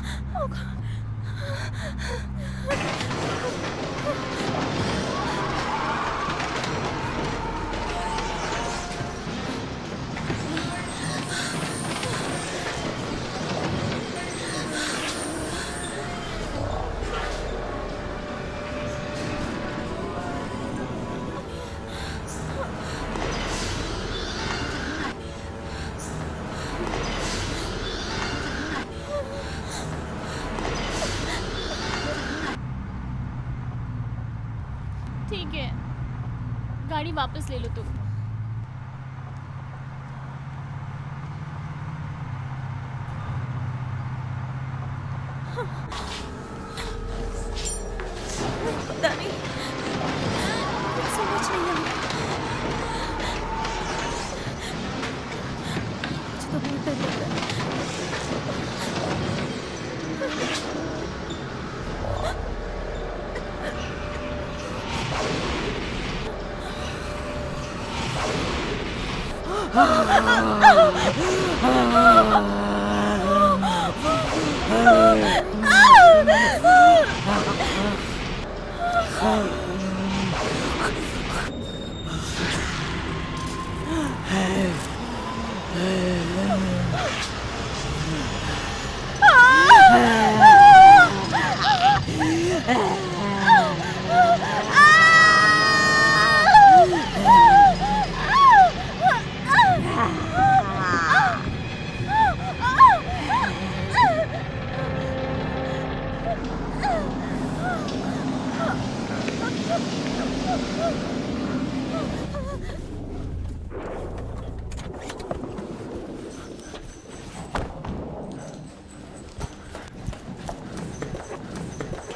Speaker 3: ठीक है, गाड़ी वापस ले लो तुम।
Speaker 7: पता नहीं, कुछ समझ नहीं आ रहा। मुझे तो बहुत डर लग रहा है।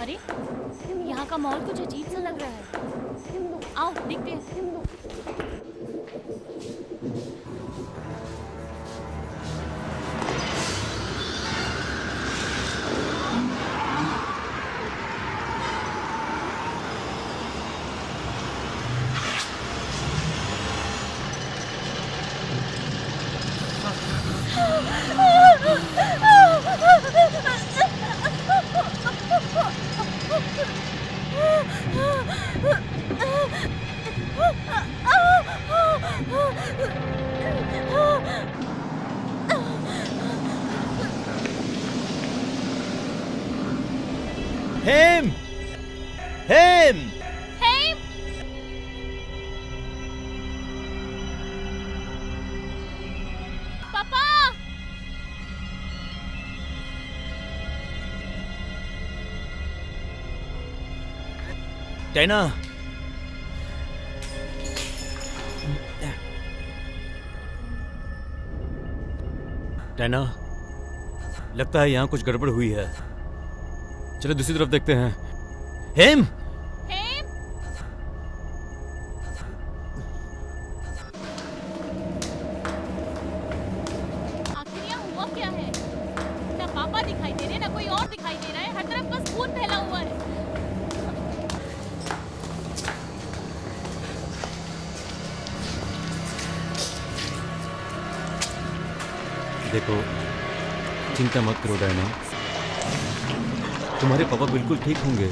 Speaker 3: अरे, यहाँ का माहौल कुछ अजीब सा लग रहा है। आओ देखते हैं।
Speaker 8: हेम! हेम!
Speaker 3: हेम! पापा!
Speaker 8: डायना!
Speaker 4: डायना, लगता है यहाँ कुछ गड़बड़ हुई है। चलो दूसरी तरफ देखते हैं।
Speaker 8: हेम!
Speaker 3: हेम! कोई और दिखाई दे रहा है। हर तरफ बस खून फैला हुआ है।
Speaker 4: देखो, चिंता मत करो डायना, तुम्हारे पापा बिल्कुल ठीक होंगे।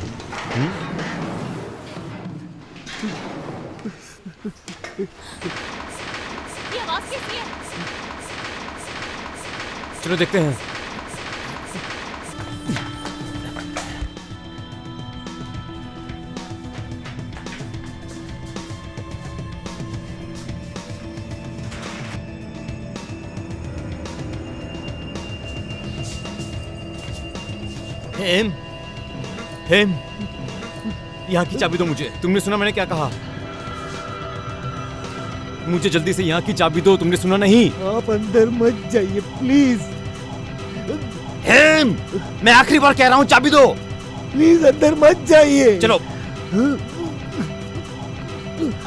Speaker 3: ये आवाज कैसी है?
Speaker 4: चलो देखते हैं।
Speaker 8: हेम, हेम, यहाँ की चाबी दो मुझे। तुमने सुना मैंने क्या कहा? मुझे जल्दी से यहाँ की चाबी दो। तुमने सुना नहीं?
Speaker 6: आप अंदर मत जाइए प्लीज।
Speaker 8: हेम, मैं आखिरी बार कह रहा हूँ चाबी दो।
Speaker 6: प्लीज अंदर मत जाइए।
Speaker 8: चलो।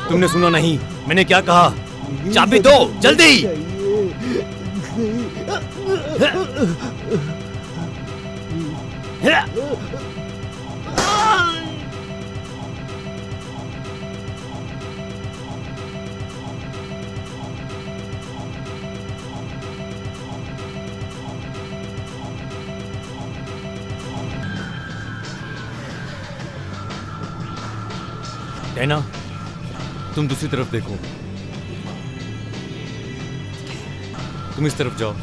Speaker 8: तुमने सुना नहीं मैंने क्या कहा? चाबी दो जल्दी।
Speaker 4: डैना, तुम दूसरी तरफ देखो। तुम इस तरफ जाओ।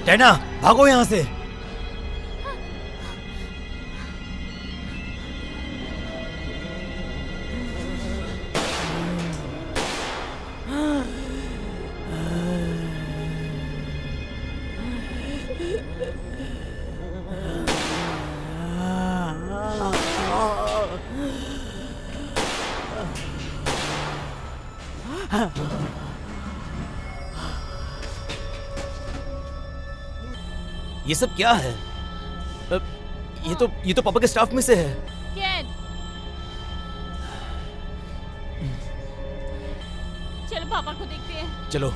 Speaker 8: डैना, भागो यहाँ से। ये सब क्या है? ये तो पापा के स्टाफ में से है।
Speaker 3: कैद। चलो पापा को देखते हैं।
Speaker 8: चलो।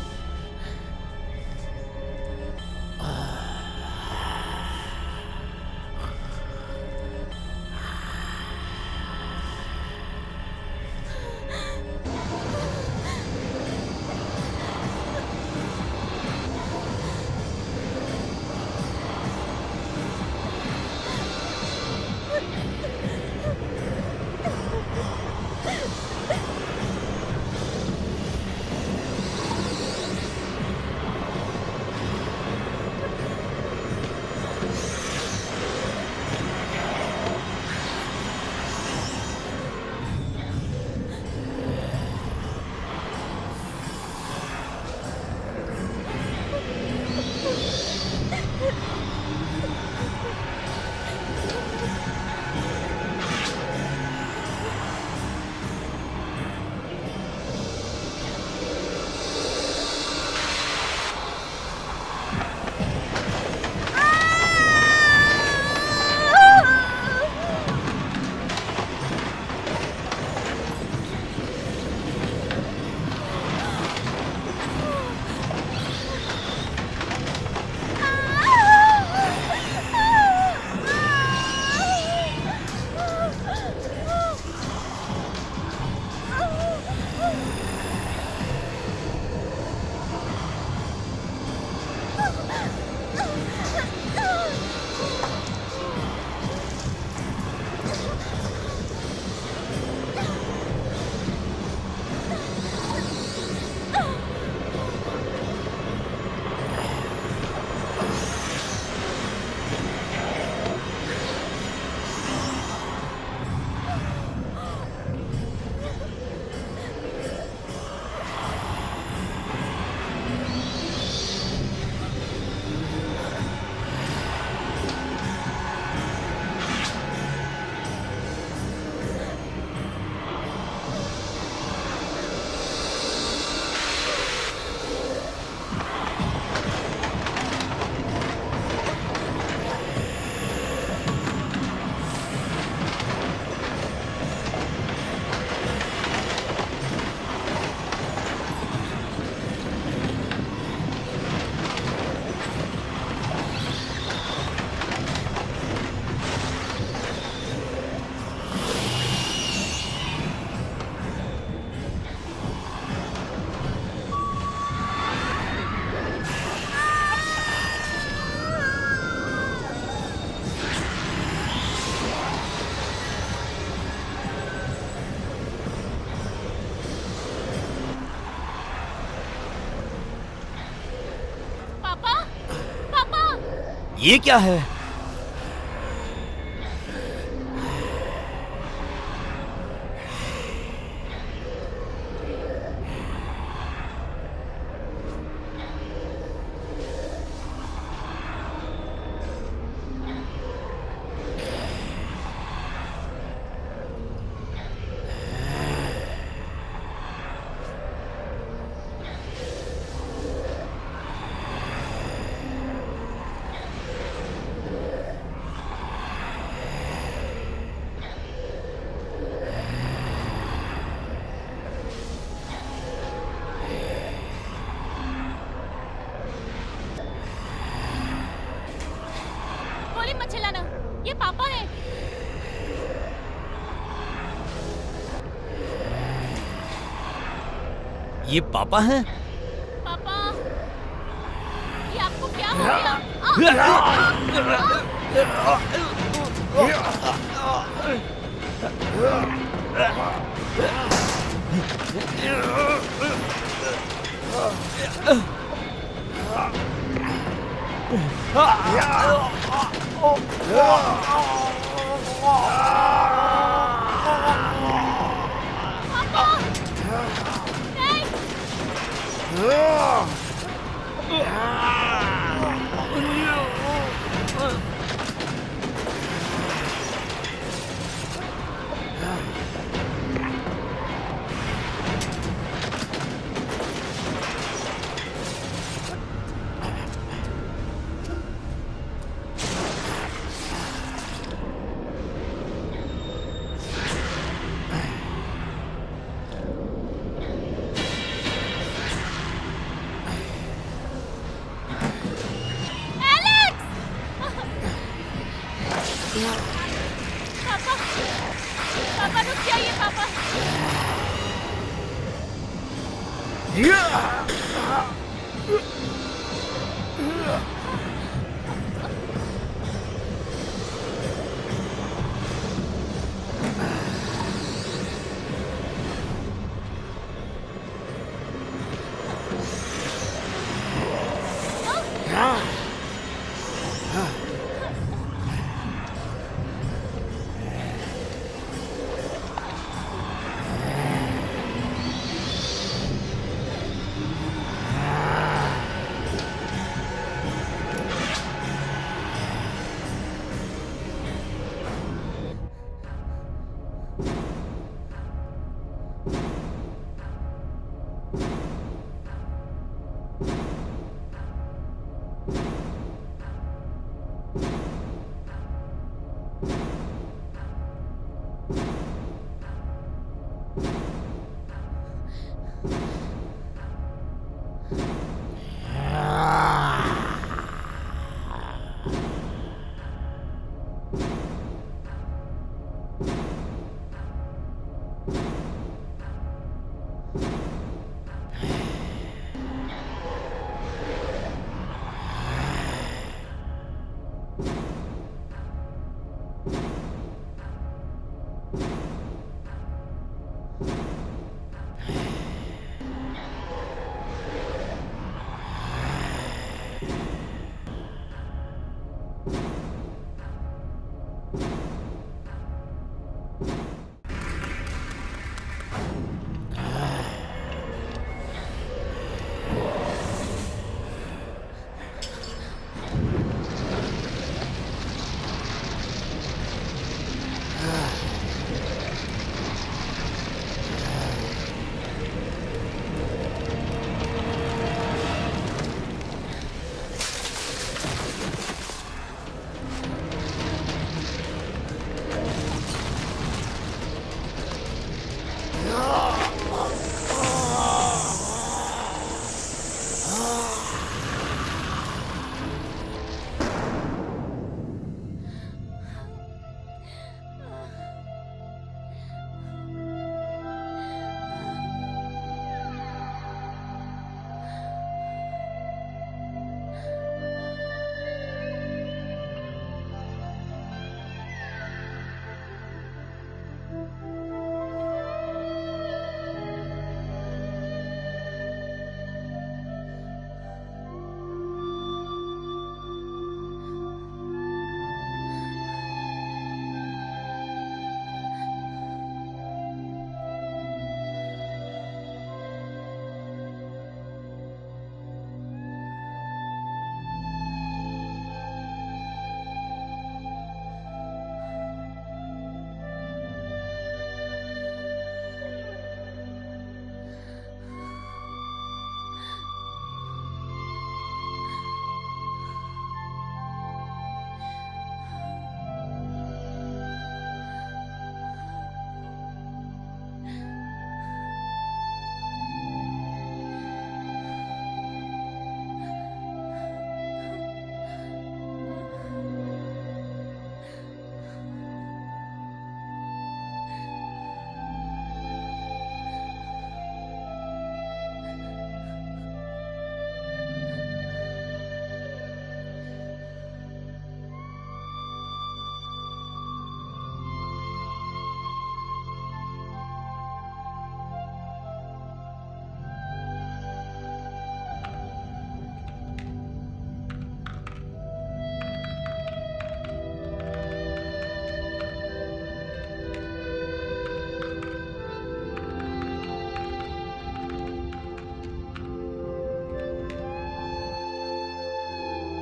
Speaker 8: ये क्या है?
Speaker 3: गोली मत चलाना, ये पापा है।
Speaker 8: ये पापा हैं?
Speaker 3: पापा, ये आपको क्या हो गया? पापा रुक जाइए पापा।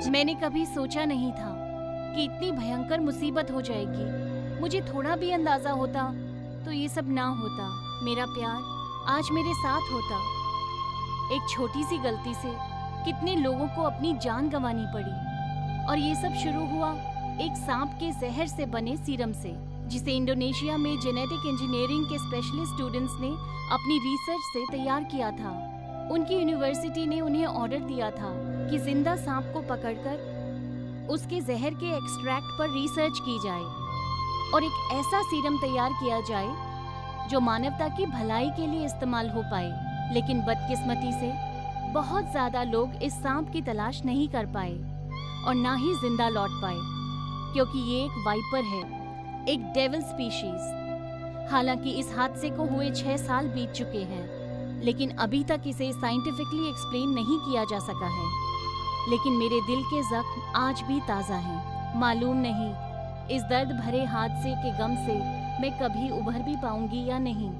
Speaker 3: मैंने कभी सोचा नहीं था कि इतनी भयंकर मुसीबत हो जाएगी। मुझे थोड़ा भी अंदाजा होता तो ये सब ना होता। मेरा प्यार आज मेरे साथ होता। एक छोटी सी गलती से कितने लोगों को अपनी जान गंवानी पड़ी। और ये सब शुरू हुआ एक सांप के जहर से बने सीरम से, जिसे इंडोनेशिया में जेनेटिक इंजीनियरिंग के स्पेशलिस्ट स्टूडेंट्स ने अपनी रिसर्च से तैयार किया था। उनकी यूनिवर्सिटी ने उन्हें ऑर्डर दिया था कि जिंदा सांप को पकड़कर उसके जहर के एक्सट्रैक्ट पर रिसर्च की जाए और एक ऐसा सीरम तैयार किया जाए जो मानवता की भलाई के लिए इस्तेमाल हो पाए। लेकिन बदकिस्मती से बहुत ज्यादा लोग इस सांप की तलाश नहीं कर पाए और ना ही जिंदा लौट पाए, क्योंकि ये एक वाइपर है, एक डेविल स्पीशीज। हालांकि इस हादसे को हुए 6 साल बीत चुके हैं, लेकिन अभी तक इसे साइंटिफिकली एक्सप्लेन नहीं किया जा सका है। लेकिन मेरे दिल के जख्म आज भी ताज़ा हैं। मालूम नहीं इस दर्द भरे हादसे के गम से मैं कभी उभर भी पाऊंगी या नहीं।